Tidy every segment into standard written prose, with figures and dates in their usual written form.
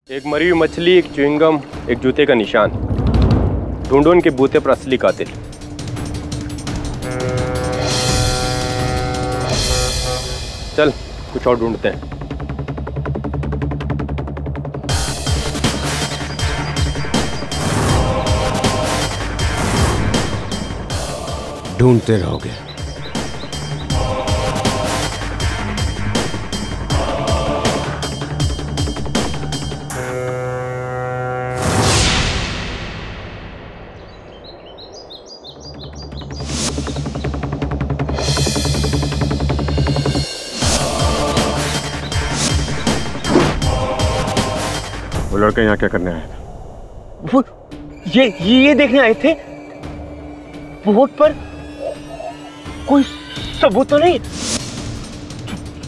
एक मरी हुई मछली, एक च्युइंगम, एक जूते का निशान। ढूंढो उनके बूते पर असली कातिल। चल कुछ और ढूंढते हैं। ढूंढते रहोगे। वो लड़का यहाँ क्या करने आया था? वो ये देखने आए थे। बोट पर कोई सबूत तो नहीं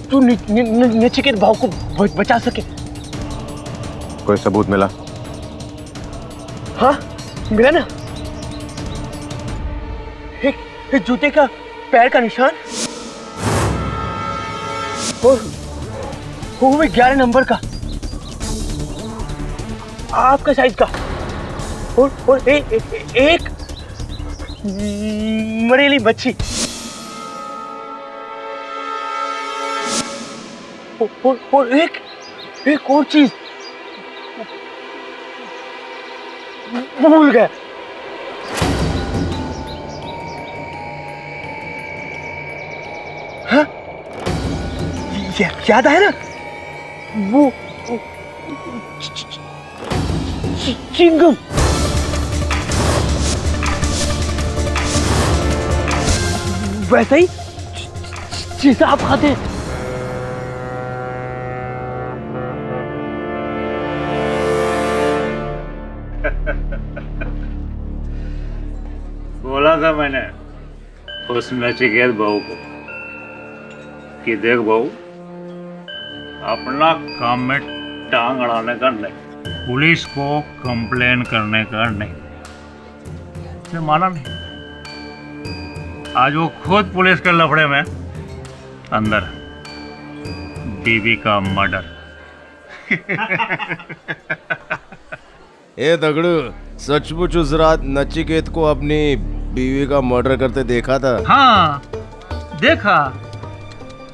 तू नचिकेत भाव को बचा सके? कोई सबूत मिला? हाँ मिला ना। एक जूते का पैर का निशान और वो भी 11 नंबर का, आपका साइज का, और एक मरेली मच्छी और एक और चीज भूल गया। हाँ याद आया ना, वो चिंगम। वैसा ही जैसा आप खाते हैं। बोला था मैंने उस नचिकेत बहू को कि देख बहू, अपना काम में टांग अड़ाने का नहीं, पुलिस को कंप्लेन करने का नहीं। उसने माना नहीं। आज वो खुद पुलिस के लफड़े में अंदर, बीवी का मर्डर। ए दगड़ू, सचमुच उस रात नचिकेत को अपनी बीवी का मर्डर करते देखा था? हाँ देखा।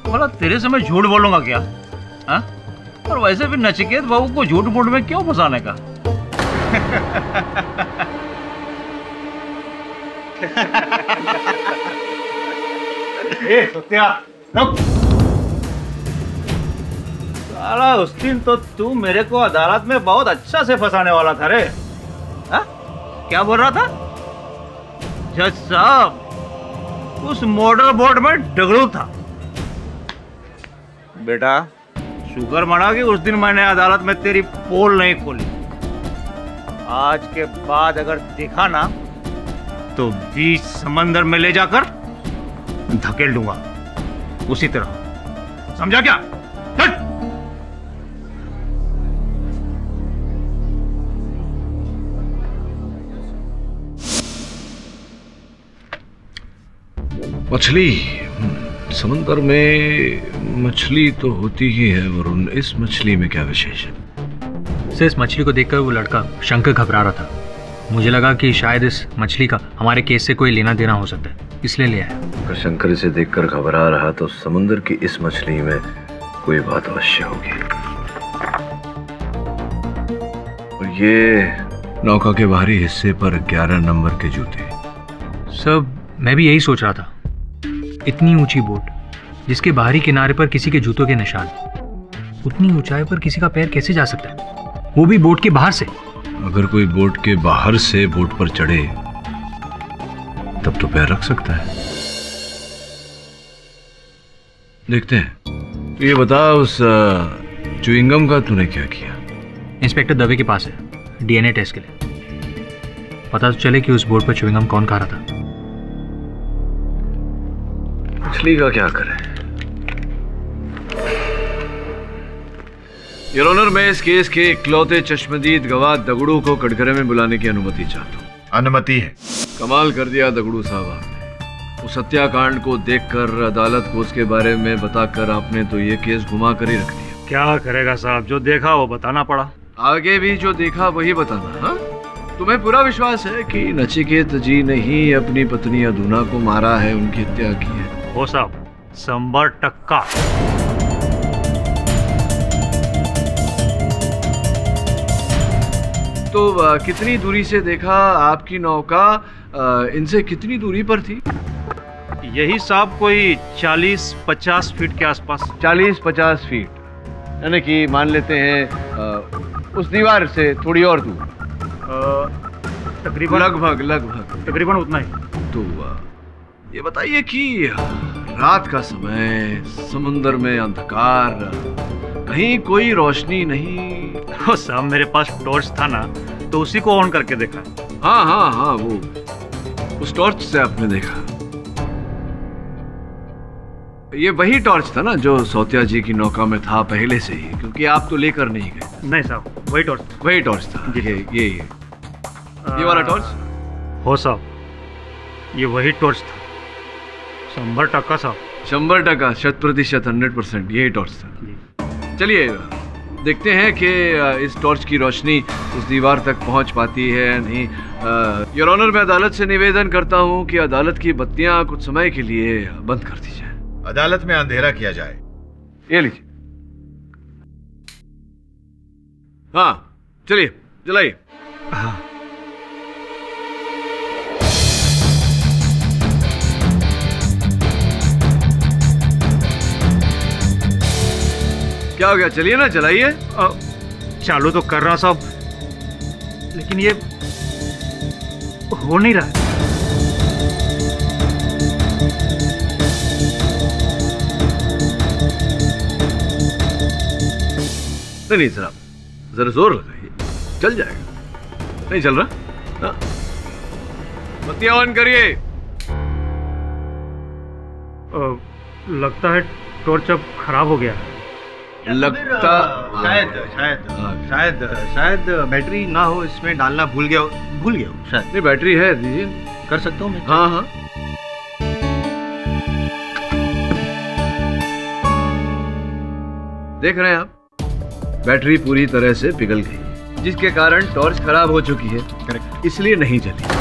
बोला तेरे से मैं झूठ बोलूंगा क्या? हाँ? और वैसे भी नचिकेत बहू को झूठ मूठ में क्यों फंसाने का? ए सत्या, साला उस दिन तो तू मेरे को अदालत में बहुत अच्छा से फंसाने वाला था रे। हा? क्या बोल रहा था? जज साहब, उस मोटर बोट में डगड़ू था। बेटा शुक्र मना कि उस दिन मैंने अदालत में तेरी पोल नहीं खोली। आज के बाद अगर दिखा ना तो बीच समंदर में ले जाकर धकेल दूंगा, उसी तरह। समझा क्या? मछली, समंदर में मछली तो होती ही है वरुण, इस मछली में क्या विशेष है? सर, इस मछली को देखकर वो लड़का शंकर घबरा रहा था। मुझे लगा कि शायद इस मछली का हमारे केस से कोई लेना देना हो सकता है, इसलिए ले आया। अगर शंकर इसे देखकर घबरा रहा तो समुद्र की इस मछली में कोई बात अवश्य होगी। और ये नौका के बाहरी हिस्से पर 11 नंबर के जूते। सर, मैं भी यही सोच रहा था। इतनी ऊंची बोट जिसके बाहरी किनारे पर किसी के जूतों के निशान, उतनी ऊंचाई पर किसी का पैर कैसे जा सकता है, वो भी बोट के बाहर से? अगर कोई बोट के बाहर से बोट पर चढ़े तब तो पैर रख सकता है। देखते हैं। ये बता, उस च्युइंगम का तूने क्या किया? इंस्पेक्टर दवे के पास है डीएनए टेस्ट के लिए। पता तो चले कि उस बोट पर च्युइंगम कौन खा रहा था। मछली का क्या करें? योर ऑनर, मैं इस केस के इकलौते चश्मदीद गवाह दगड़ू को कटघरे में बुलाने की अनुमति चाहता हूँ। अनुमति है। कमाल कर दिया दगड़ू साहब आपने। उस हत्याकांड को देखकर, अदालत को उसके बारे में बताकर आपने तो ये केस घुमा कर ही रख दिया। क्या करेगा साहब, जो देखा वो बताना पड़ा। आगे भी जो देखा वही बताना। हाँ, तुम्हें पूरा विश्वास है कि नचिकेत जी ने ही अपनी पत्नी अधुना को मारा है, उनकी हत्या की है? हो साहब, 100%। तो कितनी दूरी से देखा? आपकी नौका इनसे कितनी दूरी पर थी? यही साहब कोई 40-50 फीट के आसपास। 40-50 फीट, यानी कि मान लेते हैं उस दीवार से थोड़ी और दूर। तकरीबन लगभग तकरीबन उतना ही। तो ये बताइए कि रात का समय, समुद्र में अंधकार, कहीं कोई रोशनी नहीं? हो साहब, मेरे पास टॉर्च था ना, तो उसी को ऑन करके देखा। हाँ, वो उस टॉर्च से आपने देखा। ये वही टॉर्च था ना जो सौतिया जी की नौका में था पहले से ही, क्योंकि आप तो लेकर नहीं गए। नहीं साहब, वही टॉर्च था। ये वाला टॉर्च? हो साहब, ये वही टॉर्च था। 100% साहब। 100%, 100%, 100% यही टॉर्च था। चलिए देखते हैं कि इस टॉर्च की रोशनी उस दीवार तक पहुंच पाती है या नहीं। योर ऑनर, मैं अदालत से निवेदन करता हूं कि अदालत की बत्तियां कुछ समय के लिए बंद कर दी जाए। अदालत में अंधेरा किया जाए। ये लीजिए। हाँ, चलिए जलाइए। हाँ। क्या हो गया? चलिए ना, जलाइए। चालू तो कर रहा साहब, लेकिन ये हो नहीं रहा। नहीं सर, आप जरा जोर लगाइए, चल जाएगा। नहीं चल रहा? बत्तियां ऑन करिए। लगता है टॉर्च अब खराब हो गया। लगता शायद बैटरी ना हो इसमें, डालना भूल गया हो शायद। नहीं, बैटरी है, दीजिए। कर सकता हूँ मैं? हाँ। देख रहे हैं आप, बैटरी पूरी तरह से पिघल गई, जिसके कारण टॉर्च खराब हो चुकी है। करेक्ट, इसलिए नहीं जली।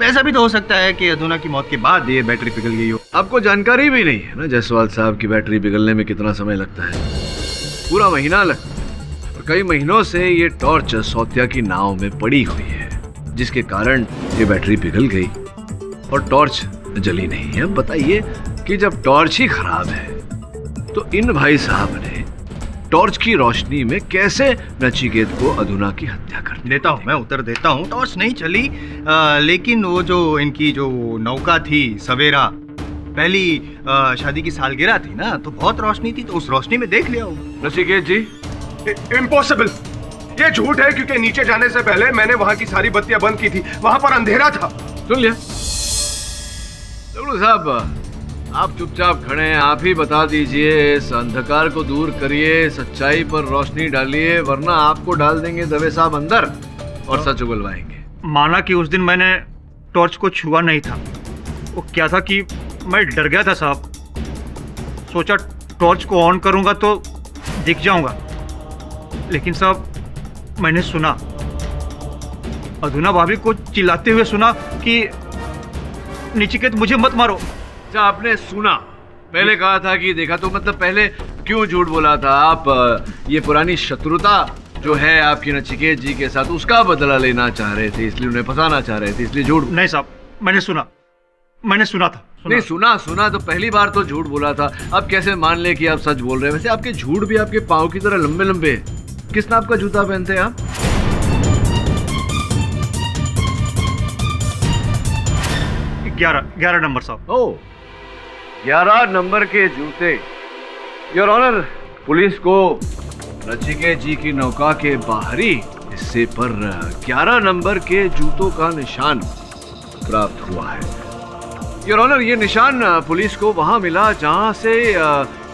ऐसा भी तो हो सकता है कि अधुना की मौत के बाद ये बैटरी पिघल गई हो। आपको जानकारी भी नहीं है ना जायसवाल साहब की बैटरी पिघलने में कितना समय लगता है। पूरा महीना लगता है, और कई महीनों से ये टॉर्च सौतिया की नाव में पड़ी हुई है, जिसके कारण ये बैटरी पिघल गई और टॉर्च जली नहीं है। अब बताइए कि जब टॉर्च ही खराब है तो इन भाई साहब ने टॉर्च की रोशनी में कैसे नचिकेत को अधुना की हत्या कर दी? देता हूँ, मैं उत्तर देता हूँ। टॉर्च नहीं चली, लेकिन वो जो इनकी जो नौका थी सवेरा, पहली शादी की सालगिरह थी ना, तो बहुत रोशनी थी, तो उस रोशनी में देख लिया हो। नचिकेत जी, इम्पॉसिबल, ये झूठ है, क्योंकि नीचे जाने से पहले मैंने वहां की सारी बत्तियां बंद की थी, वहां पर अंधेरा था। सुन लिया साहब, आप चुपचाप खड़े हैं। आप ही बता दीजिए, इस अंधकार को दूर करिए, सच्चाई पर रोशनी डालिए, वरना आपको डाल देंगे दवे साहब अंदर और सच उगलवाएंगे। माना कि उस दिन मैंने टॉर्च को छुआ नहीं था। वो क्या था कि मैं डर गया था साहब, सोचा टॉर्च को ऑन करूंगा तो दिख जाऊंगा, लेकिन साहब मैंने सुना, अधुना भाभी को चिल्लाते हुए सुना कि नचिकेत मुझे मत मारो। अच्छा, आपने सुना? पहले कहा था कि देखा, तो मतलब पहले क्यों झूठ बोला था आप? ये पुरानी शत्रुता जो है आपकी नचिकेत जी के साथ, उसका बदला लेना चाह रहे थे, इसलिए उन्हें फंसाना चाह रहे थे, इसलिए झूठ? नहीं साहब, मैंने सुना था। नहीं, सुना तो पहली बार तो झूठ बोला था। अब कैसे मान ले कि आप सच बोल रहे हैं? वैसे आपके झूठ भी आपके पाँव की तरह लंबे लंबे हैं। किस नाप का जूता पहनते हैं आप? ग्यारह नंबर साहब। ओह, 11 नंबर के जूते। योर ऑनर, पुलिस को नचिकेत जी की नौका के बाहरी हिस्से पर 11 नंबर के जूतों का निशान प्राप्त हुआ है। योर ऑनर, ये निशान पुलिस को वहां मिला जहां से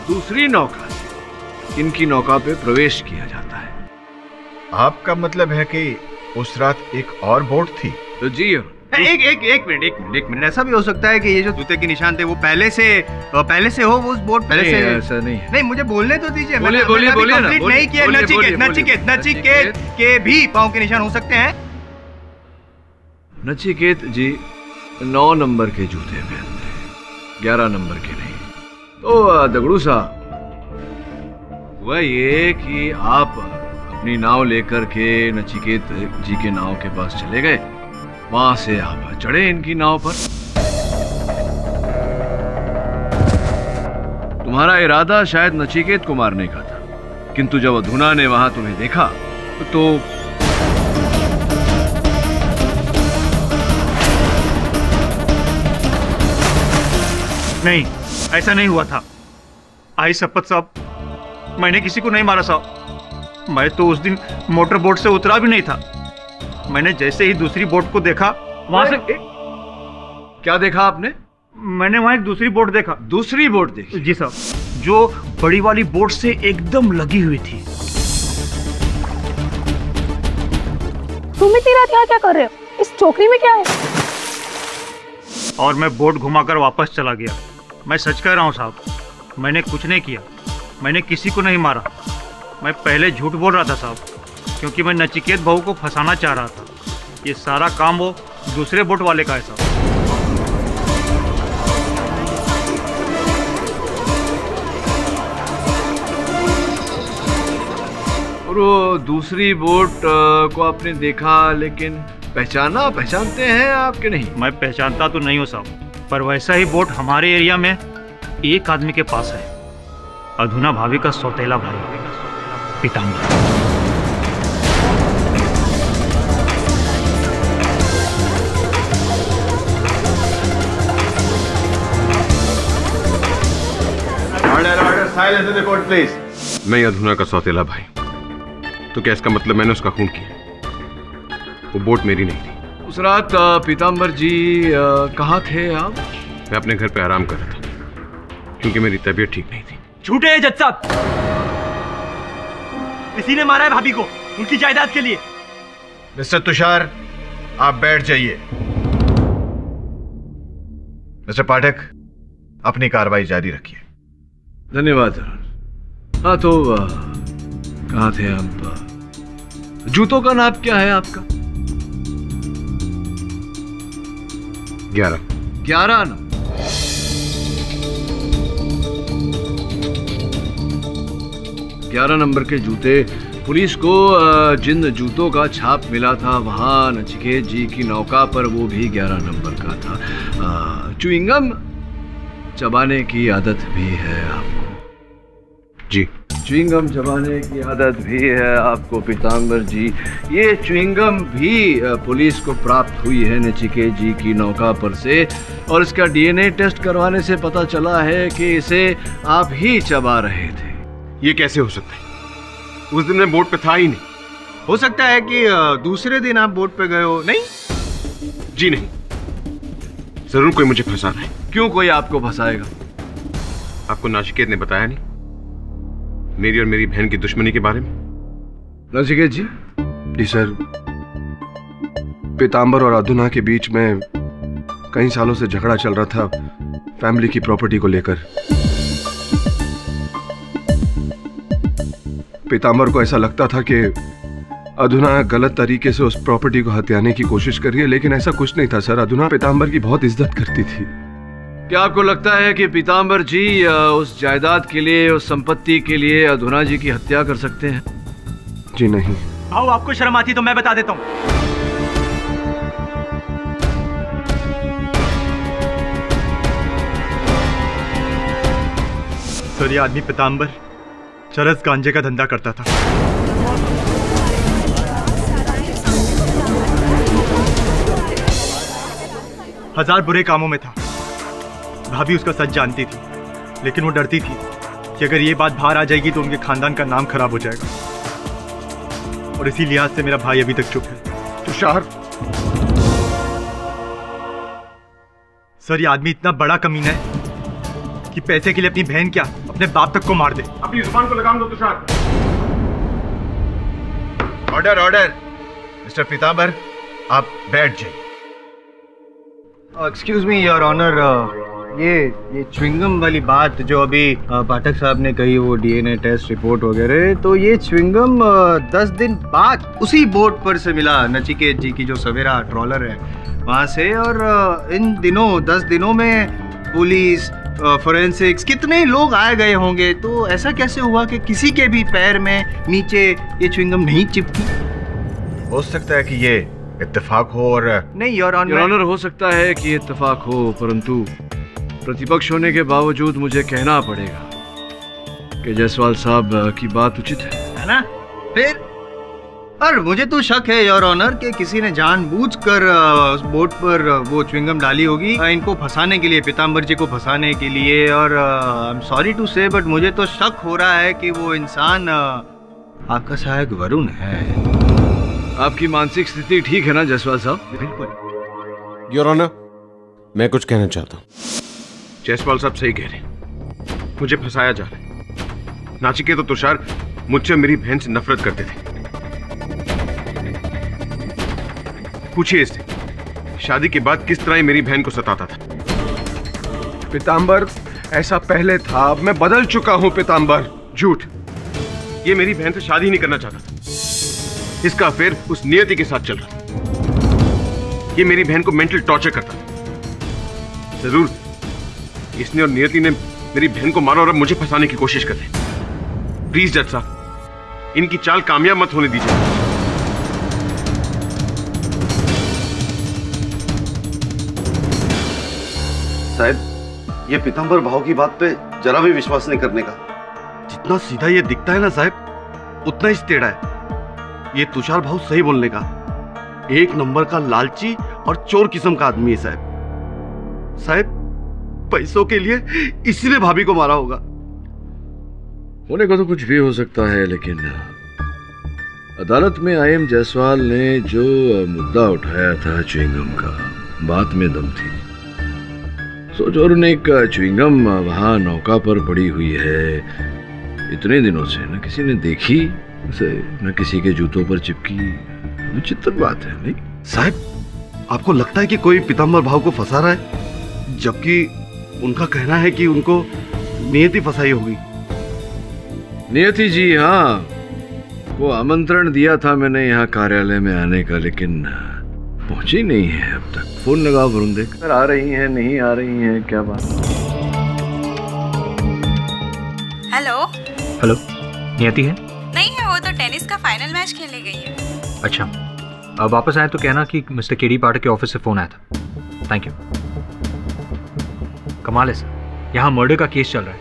दूसरी नौका से इनकी नौका पे प्रवेश किया जाता है। आपका मतलब है कि उस रात एक और बोट थी? तो जी, एक मिनट ऐसा भी हो सकता है कि ये जो जूते के निशान थे वो पहले से हो, वो उस बोर्ड पहले से। ऐसा नहीं है। नहीं, मुझे बोलने तो दीजिए। बोलिए नहीं किया। नचिकेत के भी पाँव के निशान हो सकते हैं। नचिकेत जी 9 नंबर के जूते पहनते, 11 नंबर के नहीं। तो दगड़ू साहब, हुआ ये कि आप अपनी नाव लेकर के नचिकेत जी के नाव के पास चले गए, वहां से आप चढ़े इनकी नाव पर। तुम्हारा इरादा शायद नचिकेत को मारने का था, किंतु जब अधुना ने वहां तुम्हें देखा तो नहीं, ऐसा नहीं हुआ था। आई शपथ साहब, मैंने किसी को नहीं मारा साहब। मैं तो उस दिन मोटर बोट से उतरा भी नहीं था। मैंने जैसे ही दूसरी बोट को देखा, वहां से क्या देखा आपने? मैंने वहां एक दूसरी बोट देखा। दूसरी बोट देखी? जी साहब, जो बड़ी वाली बोट से एकदम लगी हुई थी। तुम इतनी रात यहाँ क्या कर रहे हो? इस टोकरी में क्या है? और मैं बोट घुमाकर वापस चला गया। मैं सच कह रहा हूँ साहब, मैंने कुछ नहीं किया। मैंने किसी को नहीं मारा। मैं पहले झूठ बोल रहा था साहब, क्योंकि मैं नचिकेत बहू को फंसाना चाह रहा था। ये सारा काम वो दूसरे बोट वाले का है साहब। और वो दूसरी बोट को आपने देखा, लेकिन पहचानते हैं आपके नहीं? मैं पहचानता तो नहीं हूँ साहब, पर वैसा ही बोट हमारे एरिया में एक आदमी के पास है। अधुना भाभी का सौतेला भाई Pitambar. Silence in the court please. मैं अधुना का सौतेला भाई, तो क्या इसका मतलब मैंने उसका खून किया? वो बोट मेरी नहीं थी। उस रात पीताम्बर जी कहाँ थे आप? मैं अपने घर पे आराम कर रहा था, क्योंकि मेरी तबीयत ठीक नहीं थी। झूठे हैं जज साहब, इसी ने मारा है भाभी को उनकी जायदाद के लिए। मिस्टर तुषार, आप बैठ जाइए। मिस्टर पाठक, अपनी कार्रवाई जारी रखिए। धन्यवाद अरुण। हाँ, तो कहाँ थे आप? जूतों का नाप क्या है आपका? 11 ना? 11 नंबर के जूते। पुलिस को जिन जूतों का छाप मिला था वहां नचिकेत जी की नौका पर, वो भी 11 नंबर का था। च्युइंगम चबाने की आदत भी है आपको? जी। च्युइंगम चबाने की आदत भी है आपको पीताम्बर जी। ये च्युइंगम भी पुलिस को प्राप्त हुई है नचिकेत जी की नौका पर से, और इसका डीएनए टेस्ट करवाने से पता चला है कि इसे आप ही चबा रहे थे। ये कैसे हो सकता है? उस दिन मैं बोट पे था ही नहीं। हो सकता है कि दूसरे दिन आप बोट पे गए हो। नहीं जी नहीं, जरूर कोई मुझे फंसा रहा है। क्यों कोई आपको फंसाएगा? आपको नचिकेत ने बताया नहीं मेरी और मेरी बहन की दुश्मनी के बारे में? नचिकेत जी? जी सर, पीताम्बर और अधुना के बीच में कई सालों से झगड़ा चल रहा था फैमिली की प्रॉपर्टी को लेकर। पीताम्बर को ऐसा लगता था कि अधुना गलत तरीके से उस प्रॉपर्टी को हथियाने की कोशिश कर रही है, लेकिन ऐसा कुछ नहीं था सर। अधुना पीताम्बर की बहुत इज्जत करती थी। क्या आपको लगता है कि पीताम्बर जी उस जायदाद के लिए, उस संपत्ति के लिए अधुना जी की हत्या कर सकते हैं? जी नहीं। आओ, आपको शर्म आती तो मैं बता देता हूँ। सर, ये आदमी पीताम्बर चरस गांजे का धंधा करता था। हजार बुरे कामों में था। भाभी उसका सच जानती थी, लेकिन वो डरती थी कि अगर ये बात बाहर आ जाएगी तो उनके खानदान का नाम खराब हो जाएगा, और इसी लिहाज से मेरा भाई अभी तक चुप है। तुषार, सर, ये आदमी इतना बड़ा कमीना है कि पैसे के लिए अपनी बहन क्या, अपने बाप तक को मार दे। अपनी जुबान को लगाम दो Tushar. Order, order. Mister Pitambar, आप बैठ जाइए। एक्सक्यूज मी योर ऑनर, ये च्विंगम वाली बात जो अभी पाठक साहब ने कही, वो डीएनए टेस्ट रिपोर्ट वगैरह, तो ये च्विंगम 10 दिन बाद उसी बोट पर से मिला, नचिकेत जी की जो सवेरा ट्रॉलर है वहाँ से। और इन दिनों 10 दिनों में पुलिस, फोरेंसिक्स, कितने लोग आए गए होंगे, तो ऐसा कैसे हुआ कि किसी के भी पैर में नीचे ये च्विंगम नहीं चिपकी? हो सकता है कि ये इत्तेफाक हो और नहीं योर ऑनर, हो सकता है कि इत्तेफाक हो, परंतु प्रतिपक्ष होने के बावजूद मुझे कहना पड़ेगा कि जायसवाल साहब की बात उचित है ना? फिर और मुझे तो शक है योर ऑनर कि किसी ने जानबूझकर उस बोट पर वो च्विंगम डाली होगी इनको फंसाने के लिए, पीताम्बर जी को फंसाने के लिए। और आई एम सॉरी टू से, बट मुझे तो शक हो रहा है कि वो इंसान आपका सहायक वरुण है। आपकी मानसिक स्थिति ठीक है ना जायसवाल साहब? बिल्कुल योर ऑनर, मैं कुछ कहना चाहता हूँ। जायसवाल साहब सही कह रहे हैं, मुझे फंसाया जा रहा है। नाचिकेत तो तुषार मुझसे मेरी बहन से नफरत करते थे। पूछिए इससे, शादी के बाद किस तरह मेरी बहन को सताता था। पीताम्बर, ऐसा पहले था, अब मैं बदल चुका हूं पीताम्बर। झूठ। ये मेरी बहन से शादी नहीं करना चाहता था। इसका अफेयर उस नियति के साथ चल रहा था। ये मेरी बहन को मेंटल टॉर्चर करता था। जरूर इसने और नियति ने मेरी बहन को मारा और अब मुझे फंसाने की कोशिश कर रहे। प्लीज जज साहब, इनकी चाल कामयाब मत होने दीजिए। साहब, ये पीताम्बर भाव की बात पे जरा भी विश्वास नहीं करने का। जितना सीधा ये दिखता है ना साहब, उतना ही टेढ़ा है। ये तुषार भाव सही बोलने का, एक नंबर का लालची और चोर किस्म का आदमी है साहब। साहब, पैसों के लिए इसी ने भाभी को मारा होगा। होने को तो कुछ भी हो सकता है, लेकिन अदालत में आईएम जायसवाल ने जो मुद्दा उठाया था च्युइंगम का, बात में दम थी। सोचो, और एक च्युइंगम वहां नौका पर पड़ी हुई है इतने दिनों से, न किसी ने देखी उसे, न किसी के जूतों पर चिपकी। विचित्र बात है नहीं साहब? आपको लगता है कि कोई पीताम्बर भाव को फंसा रहा है, जबकि उनका कहना है कि उनको नियति फंसाई होगी। नियति जी, हाँ, वो आमंत्रण दिया था मैंने यहाँ कार्यालय में आने का, लेकिन पहुंची नहीं है अब तक। फोन लगा वरुण, देख आ रही हैं नहीं आ रही हैं, क्या बात? हेलो हेलो, नियति है? नहीं है, वो तो टेनिस का फाइनल मैच खेलने गई है। अच्छा, अब वापस आए तो कहना कि मिस्टर केडी पाठक के ऑफिस से फोन आया था। Thank you. कमाल है सर, यहाँ मर्डर का केस चल रहा है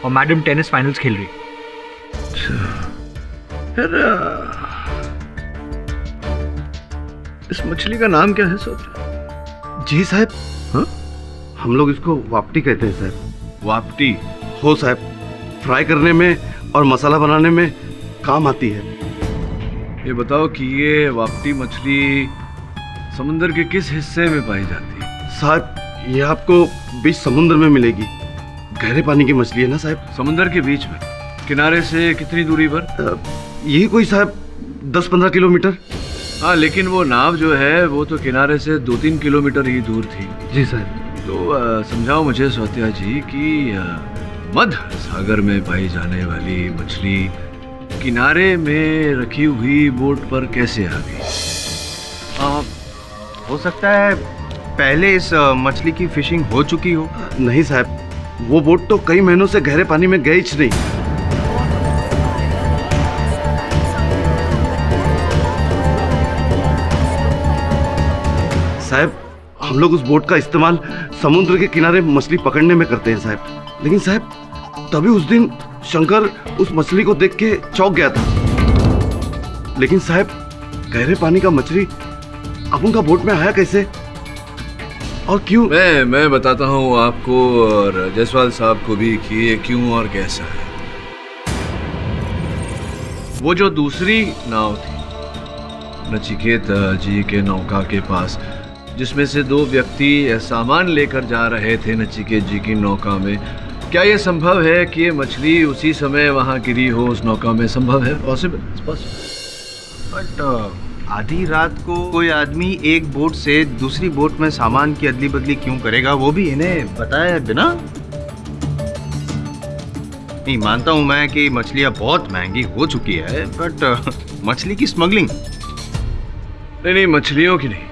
और मैडम टेनिस फाइनल्स खेल रही है। इस मछली का नाम क्या है सर? जी साहब, हाँ? हम लोग इसको वापटी कहते हैं साहब। वापटी? हो साहब, फ्राई करने में और मसाला बनाने में काम आती है। ये बताओ कि ये वापटी मछली समुद्र के किस हिस्से में पाई जाती है? साहब, ये आपको बीच समुद्र में मिलेगी। गहरे पानी की मछली है ना साहब। समुद्र के बीच में? किनारे से कितनी दूरी पर? यही कोई साहब 10-15 किलोमीटर। हाँ, लेकिन वो नाव जो है वो तो किनारे से 2-3 किलोमीटर ही दूर थी। जी साहब। तो समझाओ मुझे सौत्या जी कि मध्य सागर में पाई जाने वाली मछली किनारे में रखी हुई बोट पर कैसे आ गई? हो सकता है पहले इस मछली की फिशिंग हो चुकी हो। नहीं साहब, वो बोट तो कई महीनों से गहरे पानी में गई ही नहीं। साहब, हम लोग उस बोट का इस्तेमाल समुद्र के किनारे मछली पकड़ने में करते हैं साहब। लेकिन साहब, तभी उस दिन शंकर उस मछली को देख के चौंक गया था। लेकिन साहब, गहरे पानी का मछली अब उनका बोट में आया कैसे और क्यों? मैं बताता हूँ आपको और जायसवाल साहब को भी कि ये क्यों और कैसा है। वो जो दूसरी नाव थी नचिकेत जी के नौका के पास, जिसमें से 2 व्यक्ति सामान लेकर जा रहे थे नचिकेत जी की नौका में, क्या यह संभव है कि ये मछली उसी समय वहां गिरी हो उस नौका में? संभव है, पॉसिबल। बट आधी रात को कोई आदमी एक बोट से दूसरी बोट में सामान की अदली बदली क्यों करेगा, वो भी इन्हें बताए बिना? नहीं, मानता हूं मैं कि मछलियां बहुत महंगी हो चुकी है, बट मछली की स्मगलिंग? नहीं, मछलियों की नहीं,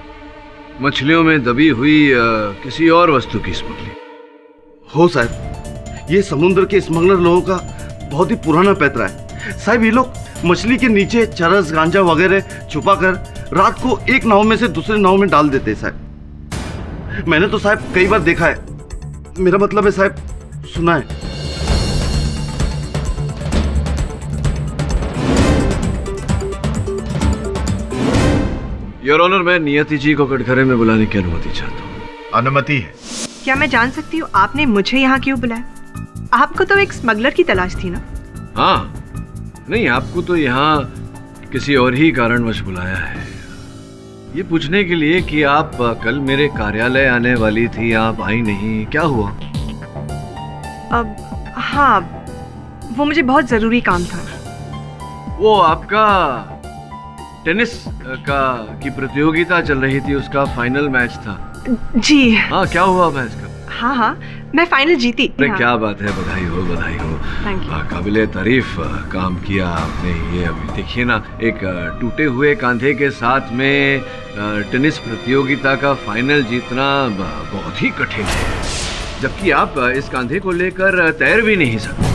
मछलियों में दबी हुई किसी और वस्तु की स्मगलिंग। हो साहब, ये समुद्र के स्मगलर लोगों का बहुत ही पुराना पैतरा है साहब। ये लोग मछली के नीचे चरस गांजा वगैरह छुपा कर रात को एक नाव में से दूसरे नाव में डाल देते हैं साहब। मैंने तो साहब कई बार देखा है, मेरा मतलब है साहब सुना है। योर ऑनर, मैं नियति जी को कटघरे में बुलाने की अनुमति चाहता हूँ। अनुमति है। क्या मैं जान सकती हूँ आपने मुझे यहाँ क्यों बुलाया? आपको तो एक स्मगलर की तलाश थी ना? हाँ, नहीं, आपको तो यहाँ किसी और ही कारणवश बुलाया है, ये पूछने के लिए कि आप कल मेरे कार्यालय आने वाली थी, आप आई नहीं, क्या हुआ? हाँ, वो मुझे बहुत जरूरी काम था। वो आपका टेनिस की प्रतियोगिता चल रही थी, उसका फाइनल मैच था। जी हाँ, क्या हुआ मैच का? हाँ, मैं फाइनल जीती। अरे क्या बात है, बधाई हो, बधाई हो। काबिले तारीफ काम किया आपने। ये अभी देखिए ना, एक टूटे हुए कांधे के साथ में टेनिस प्रतियोगिता का फाइनल जीतना बहुत ही कठिन है, जबकि आप इस कांधे को लेकर तैर भी नहीं सकते।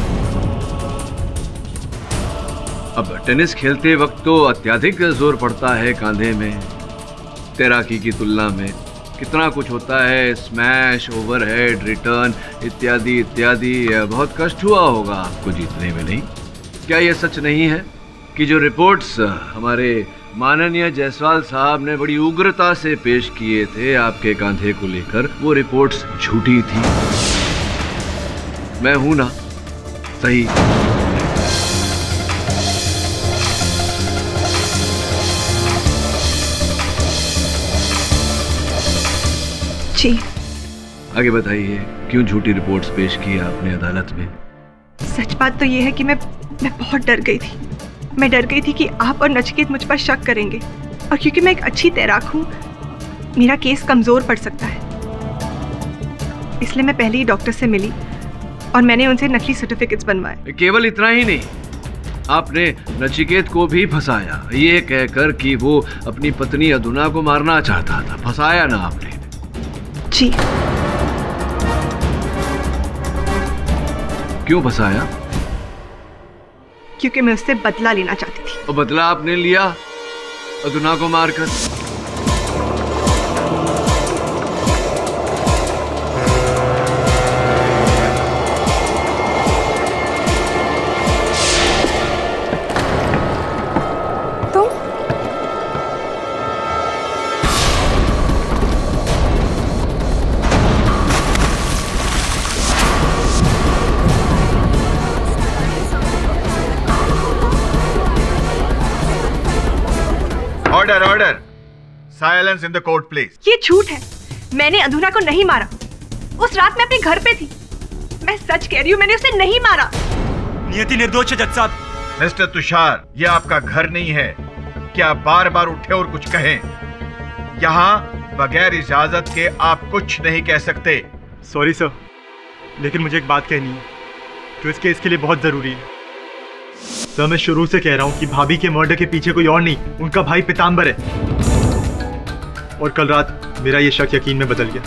अब टेनिस खेलते वक्त तो अत्यधिक जोर पड़ता है कांधे में, तैराकी की तुलना में कितना कुछ होता है, स्मैश, ओवरहेड, रिटर्न इत्यादि इत्यादि। बहुत कष्ट हुआ होगा आपको जीतने में, नहीं? क्या यह सच नहीं है कि जो रिपोर्ट्स हमारे माननीय जायसवाल साहब ने बड़ी उग्रता से पेश किए थे आपके कांधे को लेकर, वो रिपोर्ट्स झूठी थी? मैं हूं ना सही? जी। आगे बताइए, क्यों झूठी रिपोर्ट्स पेश की आपने अदालत में? सच बात तो ये है कि मैं बहुत डर गई थी। मैं डर गई थी कि आप और नचिकेत मुझ पर शक करेंगे, और क्योंकि मैं एक अच्छी तैराक हूँ, मेरा केस कमजोर पड़ सकता है। इसलिए मैं पहले ही डॉक्टर से मिली और मैंने उनसे नकली सर्टिफिकेट्स बनवाए। केवल इतना ही नहीं, आपने नचिकेत को भी फंसाया, ये कहकर कि वो अपनी पत्नी अधुना को मारना चाहता था। फंसाया ना आपने? जी। क्यों फंसाया? क्योंकि मैं उससे बदला लेना चाहती थी। और बदला आपने लिया अधुना को मारकर? Order, order, silence in the court please. ये झूठ है, मैंने अधुना को नहीं मारा। उस रात मैं अपने घर पे थी। मैं सच कह रही हूँ, मैंने उसे नहीं मारा। नियति निर्दोष है जज साहब। मिस्टर तुषार, ये आपका घर नहीं है कि आप बार बार उठे और कुछ कहें। यहाँ बगैर इजाजत के आप कुछ नहीं कह सकते। सॉरी सर, लेकिन मुझे एक बात कहनी है जो इस केस के लिए बहुत जरूरी है। सर, मैं शुरू से कह रहा हूँ कि भाभी के मर्डर के पीछे कोई और नहीं, उनका भाई पीतांबर है। और कल रात मेरा ये शक यकीन में बदल गया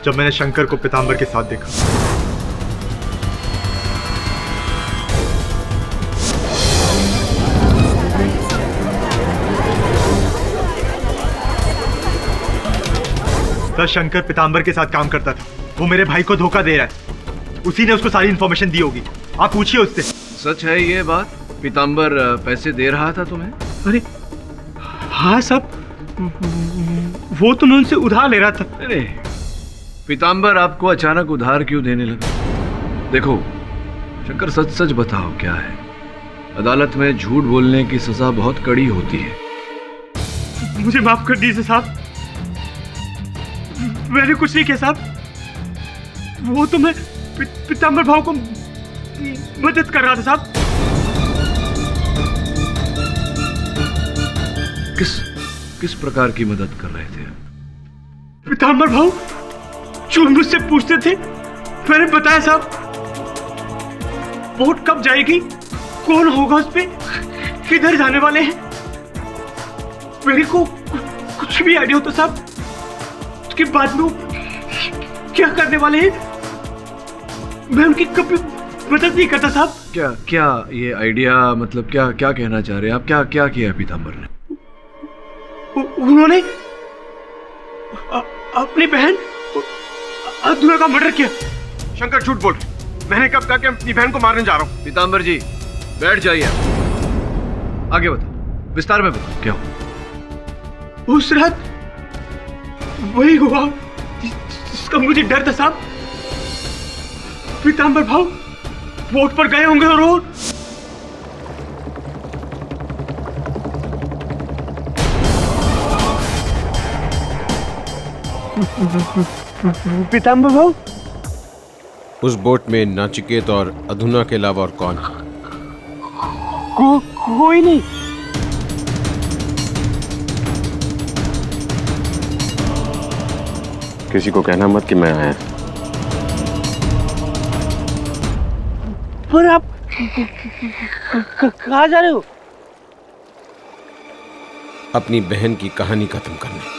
जब मैंने शंकर को पीतांबर के साथ देखा। सर, शंकर पीतांबर के साथ काम करता था। वो मेरे भाई को धोखा दे रहा है। उसी ने उसको सारी इंफॉर्मेशन दी होगी, आप पूछिए उससे। सच है ये बात? पीतांबर पैसे दे रहा था तुम्हें? अरे हाँ साहब, वो तो मैं उनसे उधार ले रहा था। अरे पीतांबर आपको अचानक उधार क्यों देने लगा? देखो शंकर, सच सच बताओ क्या है? अदालत में झूठ बोलने की सजा बहुत कड़ी होती है। मुझे माफ कर दीजिए साहब, मैंने कुछ नहीं किया साहब। वो तो मैं पीतांबर भाव को मदद कर रहा था साहब। किस प्रकार की मदद कर रहे थे? पीताम्बर भाऊ जो मुझसे पूछते थे मैंने बताया साहब। बोट कब जाएगी, कौन होगा उस पे, किधर जाने वाले हैं, मेरे को कुछ भी आइडिया होता साहब। उसके बाद में क्या करने वाले हैं मैं उनकी कभी मदद नहीं करता साहब। क्या क्या ये आइडिया, मतलब क्या क्या कहना चाह रहे हैं आप? क्या क्या किया पीताम्बर ने? उन्होंने अपनी बहन अधूरा का मर्डर किया। शंकर झूठ बोल रहे, मैंने कब कहा कि अपनी बहन को मारने जा रहा हूं? पीताम्बर जी बैठ जाइए, आगे बताओ, विस्तार में बताओ क्या हुआ। उस रात वही हुआ जिसका मुझे डर था साहब। पीताम्बर भाव बोट पर गए होंगे और पीताम्बर भाव उस बोट में नाचिकेत और अधुना के अलावा और कौन? कोई नहीं। किसी को कहना मत कि मैं आया। पर आप कहाँ जा रहे हो? अपनी बहन की कहानी खत्म करने।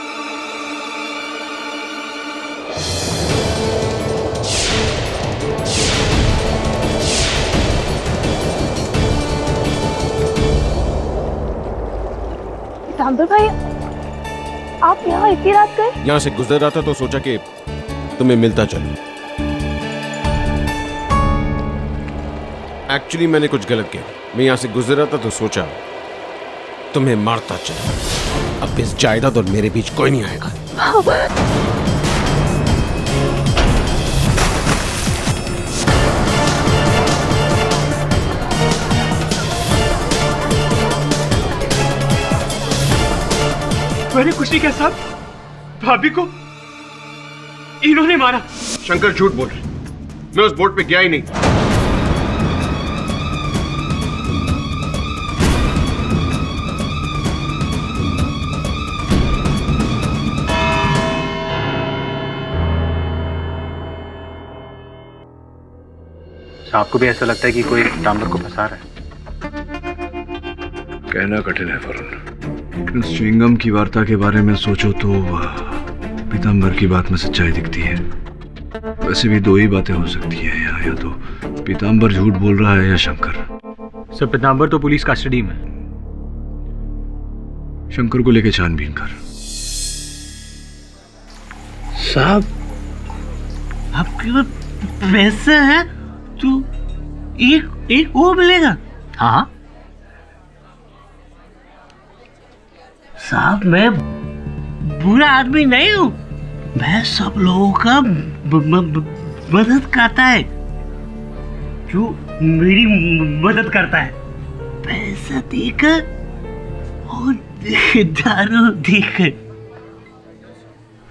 पीताम्बर भाई आप यहाँ इतनी रात गए? यहाँ से गुजर रहा था तो सोचा कि तुम्हें मिलता चलूं। एक्चुअली मैंने कुछ गलत किया। मैं यहाँ से गुजर रहा था तो सोचा तुम्हें मारता चलूं। अब इस जायदाद और मेरे बीच कोई नहीं आएगा। मैंने कुछ नहीं किया साहब, भाभी को इन्होंने मारा। शंकर झूठ बोल रहे, मैं उस बोट पे गया ही नहीं। आपको भी ऐसा लगता है कि कोई पीताम्बर को फंसा रहा है? कहना कठिन है वरुण, लेकिन च्युइंगम की वार्ता के बारे में सोचो तो पीताम्बर की बात में सच्चाई दिखती है। वैसे भी दो ही बातें हो सकती है, या तो पीताम्बर झूठ बोल रहा है या शंकर। सर पीताम्बर तो पुलिस कस्टडी में। शंकर को लेके छानबीन कर। साहब आपके पास पैसे हैं तो एक वो मिलेगा। हाँ साहब मैं बुरा आदमी नहीं हूँ, मैं सब लोगों का मदद करता है जो मेरी मदद करता है। पैसा देकर और दारू देकर।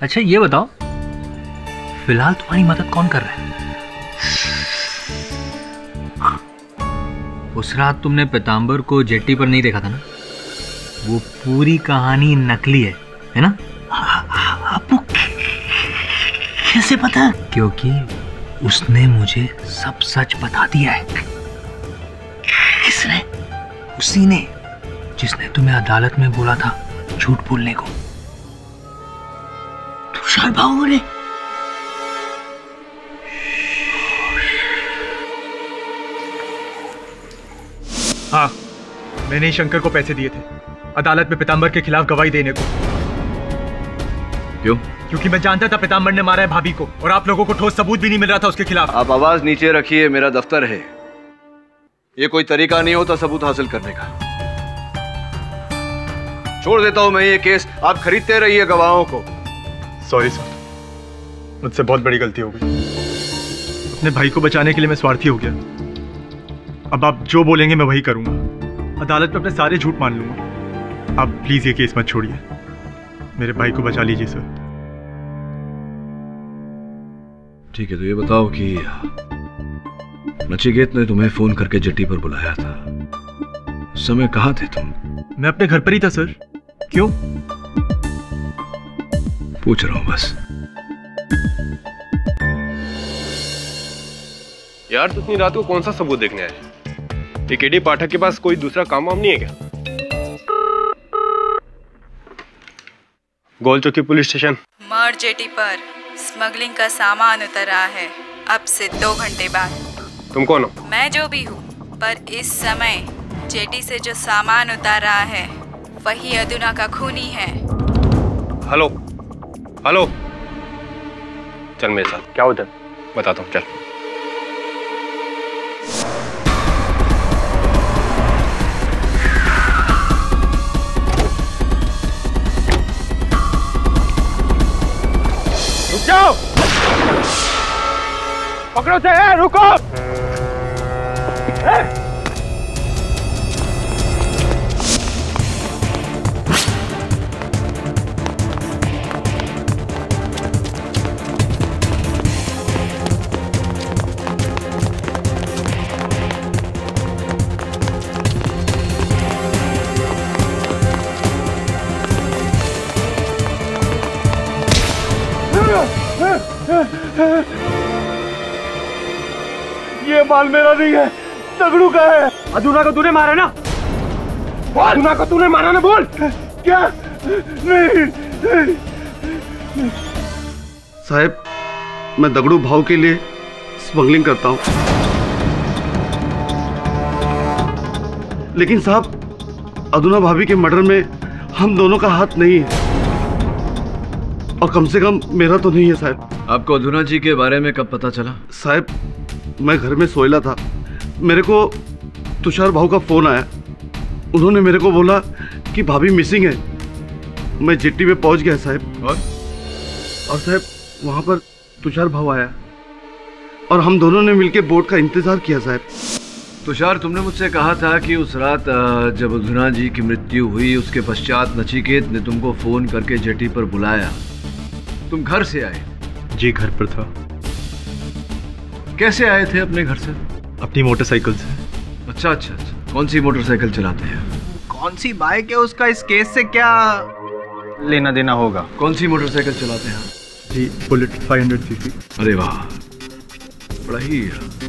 अच्छा ये बताओ फिलहाल तुम्हारी मदद कौन कर रहा है? उस रात तुमने पीताम्बर को जेट्टी पर नहीं देखा था ना? वो पूरी कहानी नकली है ना? आपको कैसे पता? क्योंकि उसने मुझे सब सच बता दिया है। किसने? उसी ने जिसने तुम्हें अदालत में बोला था झूठ बोलने को। तुषार भाऊ ने? हाँ मैंने ही शंकर को पैसे दिए थे अदालत में पीताम्बर के खिलाफ गवाही देने को। क्यों? क्योंकि मैं जानता था पीताम्बर ने मारा है भाभी को और आप लोगों को ठोस सबूत भी नहीं मिल रहा था उसके खिलाफ। आप आवाज नीचे रखिए, मेरा दफ्तर है। ये कोई तरीका नहीं होता सबूत हासिल करने का। छोड़ देता हूं मैं ये केस, आप खरीदते रहिए गवाहों को। सॉरी सर, मुझसे बहुत बड़ी गलती हो गई। अपने भाई को बचाने के लिए मैं स्वार्थी हो गया। अब आप जो बोलेंगे मैं वही करूंगा। अदालत में अपने सारे झूठ मान लूंगा। आप प्लीज ये केस मत छोड़िए, मेरे भाई को बचा लीजिए सर। ठीक है, तो ये बताओ कि नचिकेत ने तुम्हें फोन करके जेट्टी पर बुलाया था, उस समय कहाँ थे तुम? मैं अपने घर पर ही था सर। क्यों? पूछ रहा हूँ बस। यार तू इतनी रात को कौन सा सबूत देखने आया? ये केडी पाठक के पास कोई दूसरा काम वाम नहीं है क्या? गोल चौकी पुलिस स्टेशन। मर जेटी पर स्मगलिंग का सामान उतर रहा है अब से 2 घंटे बाद। तुम कौन हो? मैं जो भी हूँ, पर इस समय जेटी से जो सामान उतार रहा है वही अदुना का खूनी है। हेलो हेलो, चल मेरे साथ। क्या होता है बताता हूँ, चल। रुक जाओ, पकड़ो से, रुको। ये माल मेरा नहीं है, दगड़ू का है। अदुना को तूने मारा ना? अदुना को तूने मारा ना? बोल। क्या? नहीं। साहब, मैं दगड़ू भाव के लिए स्मगलिंग करता हूं, लेकिन साहब अदुना भाभी के मर्डर में हम दोनों का हाथ नहीं है, और कम से कम मेरा तो नहीं है साहब। आपको अदुना जी के बारे में कब पता चला? साहब, मैं घर में सोया था, मेरे को तुषार भाव का फोन आया। उन्होंने मेरे को बोला कि भाभी मिसिंग है। मैं जेट्टी पे पहुंच गया साहब, और साहब वहां पर तुषार भाव आया और हम दोनों ने मिलकर बोट का इंतजार किया साहब। तुषार, तुमने मुझसे कहा था कि उस रात जब अदुना जी की मृत्यु हुई उसके पश्चात नचिकेत ने तुमको फोन करके जेटी पर बुलाया, तुम घर से आए? जी घर पर था। कैसे आए थे अपने घर से? अपनी मोटरसाइकिल से। अच्छा अच्छा अच्छा, कौन सी मोटरसाइकिल चलाते हैं? कौन सी बाइक है, उसका इस केस से क्या लेना देना होगा? कौन सी मोटरसाइकिल चलाते हैं? जी बुलेट 500 सीसी। अरे वाह, बड़ा ही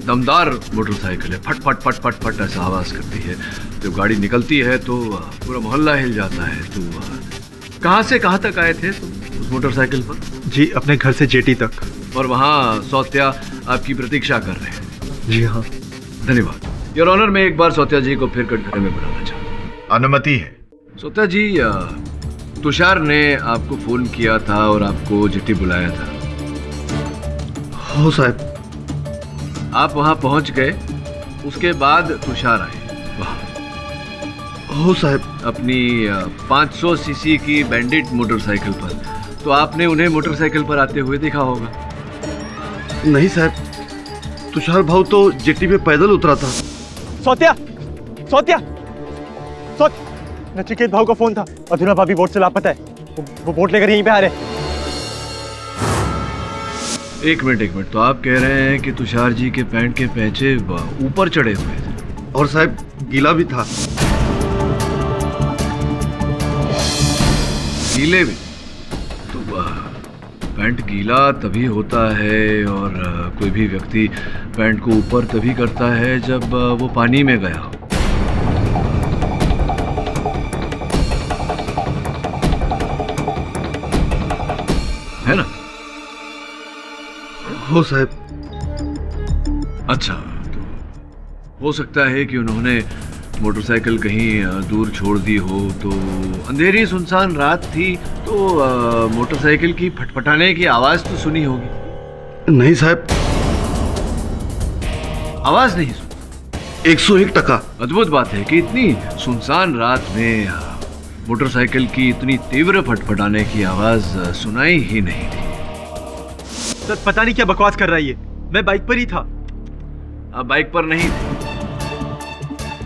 दमदार मोटरसाइकिल है। फट फट फट फट फट ऐसा आवाज करती है, जब गाड़ी निकलती है तो पूरा मोहल्ला हिल जाता है। तो कहाँ से कहाँ तक आए थे तुम उस मोटरसाइकिल पर? जी अपने घर से जेटी तक। और वहाँ सौत्या आपकी प्रतीक्षा कर रहे हैं? जी हाँ। धन्यवाद योर ऑनर। मैं एक बार सौत्या जी को फिर कटघरे में बुलाना चाहता हूँ। अनुमति है। सौत्या जी, तुषार ने आपको फोन किया था और आपको जेटी बुलाया था। हो साहब। आप वहां पहुंच गए, उसके बाद तुषार आए वहां। हो साहब। अपनी 500 सीसी की बैंडिट मोटरसाइकिल पर। तो आपने उन्हें मोटरसाइकिल पर आते हुए देखा होगा? नहीं साहब, तुषार भाव तो जेटी पे पैदल उतरा था। सौत्या, सौत्या, सौत्या, नचिकेत भाव का फोन था। अधुना भाभी बोट से लापता है, वो बोट लेकर यहीं पे आ रहे। एक मिनट। तो आप कह रहे हैं कि तुषार जी के पैंट के पैंचे ऊपर चढ़े हुए थे? और साहब गीला भी था। गीले भी? तो पैंट गीला तभी होता है, और कोई भी व्यक्ति पैंट को ऊपर तभी करता है जब वो पानी में गया हो। है ना? हो साहब। अच्छा, तो हो सकता है कि उन्होंने मोटरसाइकिल कहीं दूर छोड़ दी हो। तो अंधेरी सुनसान रात थी, तो मोटरसाइकिल की फटफटाने की आवाज तो सुनी होगी? नहीं साहब, आवाज नहीं सुनी? 101%। अद्भुत बात है कि इतनी सुनसान रात में मोटरसाइकिल की इतनी तीव्र फटफटाने की आवाज सुनाई ही नहीं थी। सर पता नहीं क्या बकवास कर रहा है ये, मैं बाइक पर ही था। आप बाइक पर नहीं थे?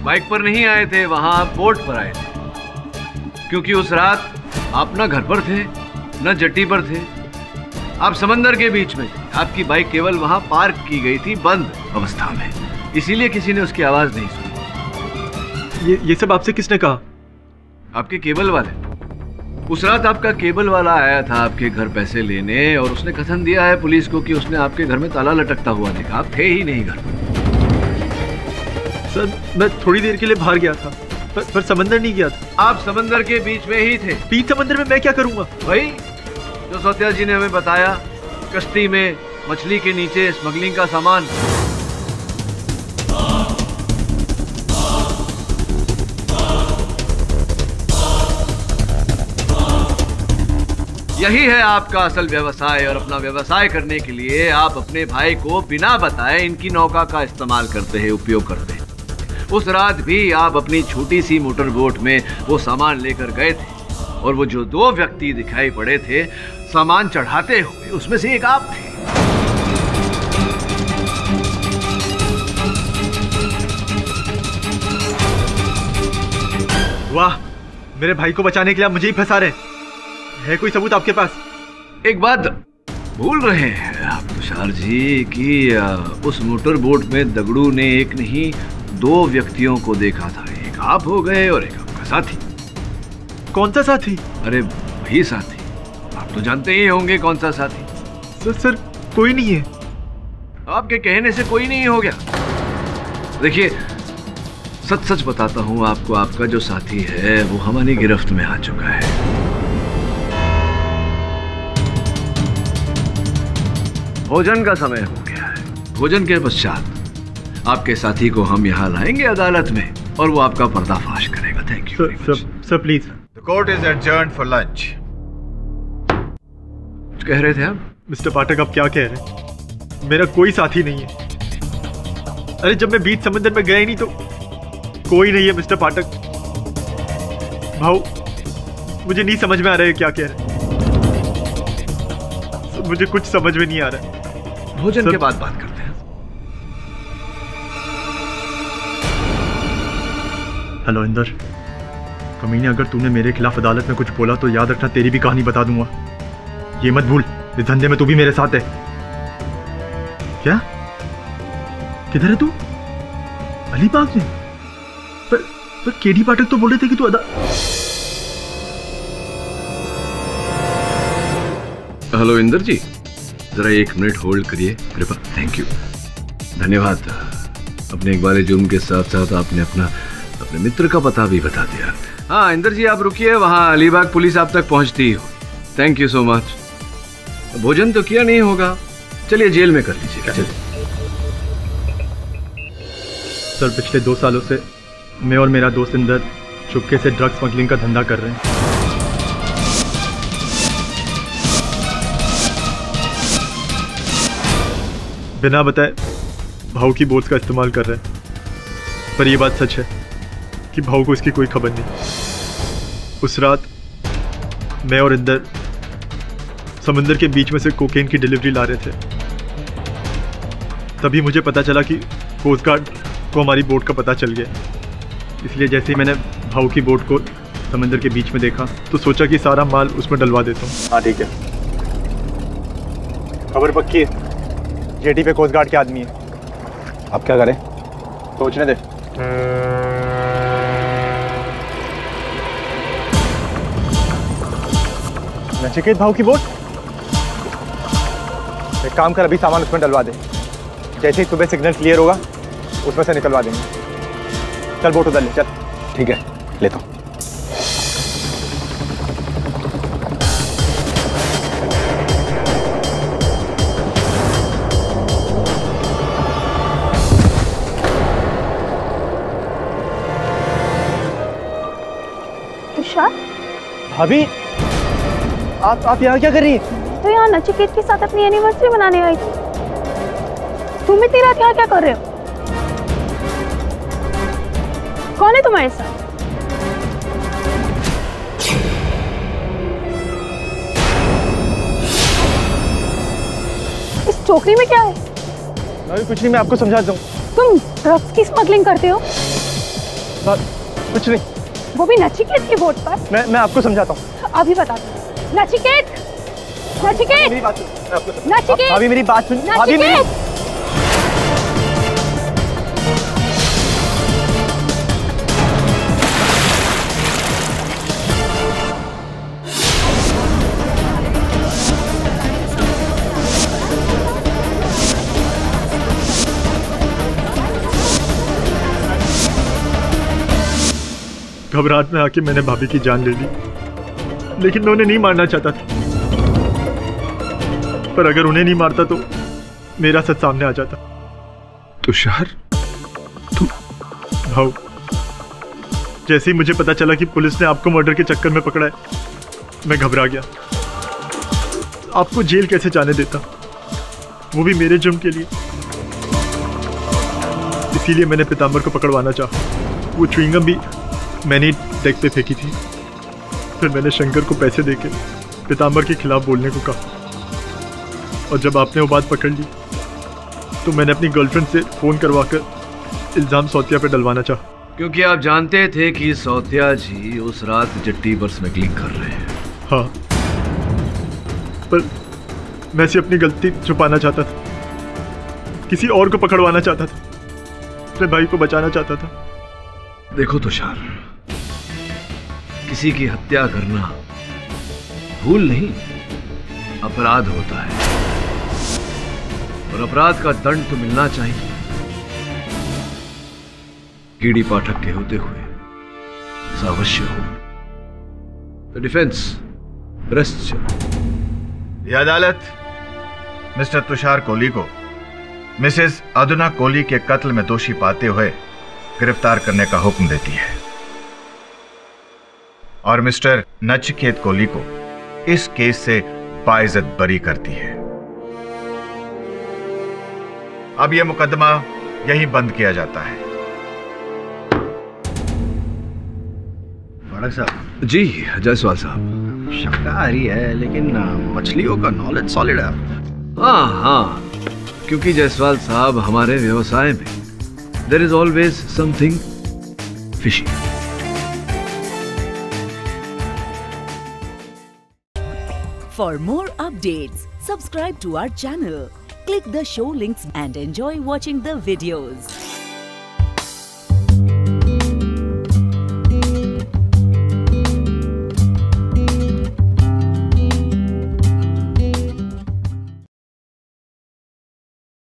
बाइक पर नहीं आए थे, वहां आप बोट पर आए थे, क्योंकि उस रात आप न घर पर थे न जेटी पर थे, आप समंदर के बीच में थे। आपकी बाइक केवल वहां पार्क की गई थी बंद अवस्था में, इसीलिए किसी ने उसकी आवाज नहीं सुनी। ये सब आपसे किसने कहा? आपके केबल वाले। उस रात आपका केबल वाला आया था आपके घर पैसे लेने और उसने कथन दिया है पुलिस को कि उसने आपके घर में ताला लटकता हुआ देखा। आप थे ही नहीं घर पर। सर मैं थोड़ी देर के लिए बाहर गया था पर समंदर नहीं गया था। आप समंदर के बीच में ही थे। बीच समंदर में मैं क्या करूंगा? वही जो सौत्या जी ने हमें बताया, कश्ती में मछली के नीचे स्मगलिंग का सामान। यही है आपका असल व्यवसाय और अपना व्यवसाय करने के लिए आप अपने भाई को बिना बताए इनकी नौका का इस्तेमाल करते हैं, उपयोग करते हैं। उस रात भी आप अपनी छोटी सी मोटर बोट में वो सामान लेकर गए थे और वो जो 2 व्यक्ति दिखाई पड़े थे सामान चढ़ाते हुए, उसमें से एक आप थे। वाह, मेरे भाई को बचाने के लिए आप मुझे ही फंसा रहे। है कोई सबूत आपके पास? एक बात भूल रहे हैं आप तुषार जी कि उस मोटर बोट में दगड़ू ने एक नहीं 2 व्यक्तियों को देखा था। एक आप हो गए और एक आपका साथी। कौन सा साथी? अरे वही साथी, आप तो जानते ही होंगे कौन सा साथी। सर कोई नहीं है। आपके कहने से कोई नहीं हो गया। देखिए सच सच बताता हूं आपको, आपका जो साथी है वो हमारी गिरफ्त में आ चुका है। भोजन का समय हो गया है। भोजन के पश्चात आपके साथी को हम यहाँ लाएंगे अदालत में और वो आपका पर्दाफाश करेगा। Thank you. Sir please. The court is adjourned for lunch. कुछ कह रहे थे आप? मिस्टर पाठक आप क्या कह रहे हैं? मेरा कोई साथी नहीं है। अरे जब मैं बीच समंदर में गया ही नहीं तो कोई नहीं है मिस्टर पाठक। भाऊ मुझे नहीं समझ में आ रहा है क्या कह रहे हैं। मुझे कुछ समझ में नहीं आ रहा है। भोजन के बाद बात करते हैं। हेलो इंदर, कमीने अगर तूने मेरे खिलाफ अदालत में कुछ बोला तो याद रखना तेरी भी कहानी बता दूंगा। ये मत भूल इस धंधे में तू भी मेरे साथ है। क्या? किधर है तू? अलीबाग में? पर केडी पाठक तो बोल रहे थे कि तू हेलो इंदर जी, जरा 1 मिनट होल्ड करिए कृपा। थैंक यू, धन्यवाद। अपने इकबाल जुर्म के साथ साथ आपने अपने मित्र का पता भी बता दिया। हाँ इंदर जी आप रुकिए, वहाँ अलीबाग पुलिस आप तक पहुँचती हो। Thank you so much. भोजन तो किया नहीं होगा, चलिए जेल में कर लीजिएगा। चलिए। सर पिछले 2 सालों से मैं और मेरा दोस्त इंदर चुपके से ड्रग स्मगलिंग का धंधा कर रहे हैं। बिना बताए भाऊ की बोट का इस्तेमाल कर रहे हैं। पर यह बात सच है कि भाऊ को इसकी कोई खबर नहीं। उस रात मैं और इंदर समंदर के बीच में से कोकेन की डिलीवरी ला रहे थे। तभी मुझे पता चला कि कोस्ट गार्ड को हमारी बोट का पता चल गया। इसलिए जैसे ही मैंने भाऊ की बोट को समंदर के बीच में देखा तो सोचा कि सारा माल उसमें डलवा देता हूँ। हाँ ठीक है, खबर पक्की है। जेटी पे कोस्ट गार्ड के आदमी है। अब क्या करें? सोचने दे। नचिकेत भाऊ की बोट? एक काम कर, अभी सामान उसमें डलवा दे। जैसे ही सुबह सिग्नल क्लियर होगा उसमें से निकलवा देंगे। चल बोट उधर ले चल। ठीक है लेता हूँ। भाभी आप यहाँ क्या कर रही हैं? तो यहाँ नचिकेत के साथ अपनी एनिवर्सरी मनाने आई थी। तुम इतनी रात यहाँ क्या कर रहे हो? कौन है तुम्हारे साथ? इस टोकरी में क्या है? अभी कुछ नहीं, मैं आपको समझाता हूँ। तुम ड्रग्स की स्मगलिंग करते हो? कुछ नहीं। वो भी नचिकेत की बोट पर? मैं आपको समझाता हूँ। अभी बता दो। नचिकेत, नचिकेत, मेरी बात सुन। नचिकेत, भाभी मेरी बात सुन। भाभी मेरी घबराहट में आके मैंने भाभी की जान ले ली, लेकिन मैं उन्हें नहीं मारना चाहता था। पर अगर उन्हें नहीं मारता तो मेरा सच सामने आ जाता। तुषार, तू भाऊ, जैसे ही मुझे पता चला कि पुलिस ने आपको मर्डर के चक्कर में पकड़ा है, मैं घबरा गया। आपको जेल कैसे जाने देता, वो भी मेरे जुर्म के लिए। इसीलिए मैंने पीताम्बर को पकड़वाना चाहा। वो च्युइंगम भी मैंने डेस्क पे फेंकी थी। फिर मैंने शंकर को पैसे देके पीताम्बर के खिलाफ बोलने को कहा, और जब आपने वो बात पकड़ ली तो मैंने अपनी गर्लफ्रेंड से फोन करवाकर इल्जाम सौतिया पे डलवाना चाहा। क्योंकि आप जानते थे कि सौतिया जी उस रात जट्टी पर स्मगलिंग कर रहे हैं। हाँ, पर मैं से अपनी गलती छुपाना चाहता था, किसी और को पकड़वाना चाहता था, अपने भाई को बचाना चाहता था। देखो तुषार, किसी की हत्या करना भूल नहीं, अपराध होता है, और अपराध का दंड तो मिलना चाहिए। कीड़ी पाठक के होते हुए ऐसा अवश्य हो। The defence rest. यह अदालत मिस्टर तुषार कोहली को मिसेस अधुना कोहली के कत्ल में दोषी पाते हुए गिरफ्तार करने का हुक्म देती है, और मिस्टर नचिकेत कोहली को इस केस से बाइज्जत बरी करती है। अब यह मुकदमा यहीं बंद किया जाता है। फाड़क साहब। जी जायसवाल साहब। शाकाहारी है लेकिन मछलियों का नॉलेज सॉलिड है। हाँ हाँ, क्योंकि जायसवाल साहब हमारे व्यवसाय में there is always something fishy. For more updates, subscribe to our channel, click the show links and enjoy watching the videos.